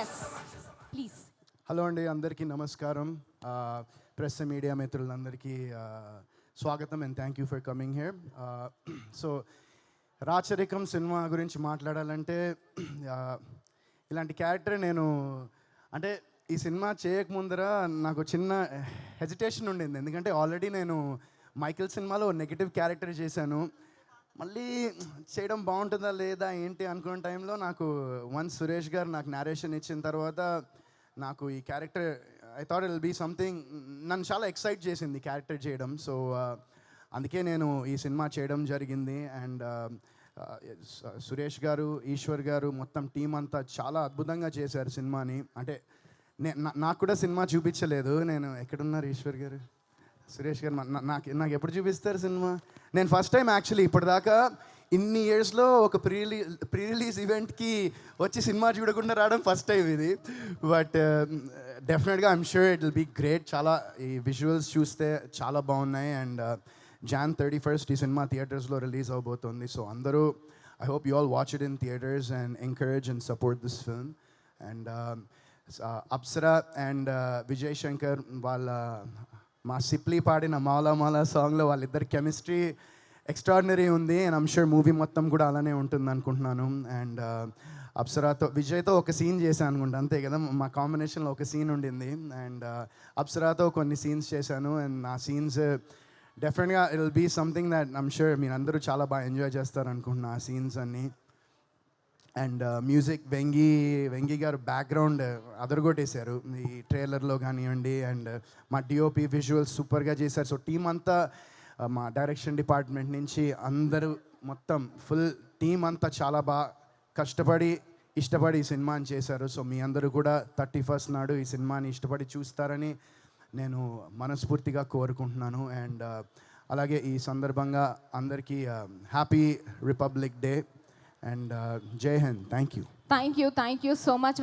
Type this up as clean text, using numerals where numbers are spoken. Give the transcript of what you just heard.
Yes please. Hello అండి, అందరికీ నమస్కారం. ప్రెస్ మీడియా మిత్రులందరికీ స్వాగతం and thank you for coming here. So రాచరికం సినిమా గురించి మాట్లాడాలంటే ఇలాంటి క్యారెక్టర్ నేను అంటే ఈ సినిమా చేయకముందర నాకు చిన్న హెజిటేషన్ ఉండింది. ఎందుకంటే ఆల్రెడీ నేను మైకిల్ సినిమాలో నెగిటివ్ క్యారెక్టర్ చేశాను. మళ్ళీ చేయడం బాగుంటుందా లేదా ఏంటి అనుకున్న టైంలో నాకు వన్స్ సురేష్ గారు నాకు నేరేషన్ ఇచ్చిన తర్వాత నాకు ఈ character I thought it will be something నన్ను చాలా ఎక్సైట్ చేసింది ఈ క్యారెక్టర్ చేయడం. సో అందుకే నేను ఈ సినిమా చేయడం జరిగింది. అండ్ సురేష్ గారు, ఈశ్వర్ గారు, మొత్తం టీం అంతా చాలా అద్భుతంగా చేశారు సినిమాని. అంటే నాకు కూడా సినిమా చూపించలేదు. నేను ఎక్కడున్నారు ఈశ్వర్ గారు, సురేష్ గారు? నాకు ఎప్పుడు చూపిస్తారు సినిమా? నేను ఫస్ట్ టైం యాక్చువల్లీ ఇప్పటిదాకా ఇన్ని ఇయర్స్లో ఒక ప్రీ రిలీజ్ ఈవెంట్కి వచ్చి సినిమా చూడకుండా రావడం ఫస్ట్ టైం ఇది. బట్ డెఫినెట్గా I'm sure it will be great. చాలా ఈ విజువల్స్ చూస్తే చాలా బాగున్నాయి. అండ్ Jan 31st ఈ సినిమా థియేటర్స్లో రిలీజ్ అవబోతుంది. సో అందరూ I hope you all watch it in theatres and encourage and support this film. And Apsara and Vijay Shankar వాళ్ళ మా సిప్లీ పాడిన మాలా మాలా సాంగ్లో వాళ్ళిద్దరి కెమిస్ట్రీ ఎక్స్ట్రాడినరీ ఉంది. అండ్ ఐమ్ షూర్ మూవీ మొత్తం కూడా అలానే ఉంటుంది అనుకుంటున్నాను. అండ్ అప్సరాతో విజయ్తో ఒక సీన్ చేశాను అనుకుంటా, అంతే కదా, మా కాంబినేషన్లో ఒక సీన్ ఉండింది. అండ్ అప్సరాతో కొన్ని సీన్స్ చేశాను. అండ్ ఆ సీన్స్ డెఫినెట్గా it will be something that I'm sure మీరు అందరూ చాలా బాగా ఎంజాయ్ చేస్తారు అనుకుంటున్నా ఆ సీన్స్ అన్నీ. అండ్ మ్యూజిక్ వెంగి గారు బ్యాక్గ్రౌండ్ అదరగొట్టేశారు ఈ ట్రైలర్లో కానివ్వండి. అండ్ మా డిఓపి విజువల్స్ సూపర్గా చేశారు. సో టీం అంతా మా డైరెక్షన్ డిపార్ట్మెంట్ నుంచి అందరూ మొత్తం ఫుల్ టీం అంతా చాలా బాగా కష్టపడి ఇష్టపడి ఈ సినిమాని చేశారు. సో మీ అందరూ కూడా 31st నాడు ఈ సినిమాని ఇష్టపడి చూస్తారని నేను మనస్ఫూర్తిగా కోరుకుంటున్నాను. అండ్ అలాగే ఈ సందర్భంగా అందరికీ హ్యాపీ రిపబ్లిక్ డే అండ్ జై Hind. Thank you thank you so much.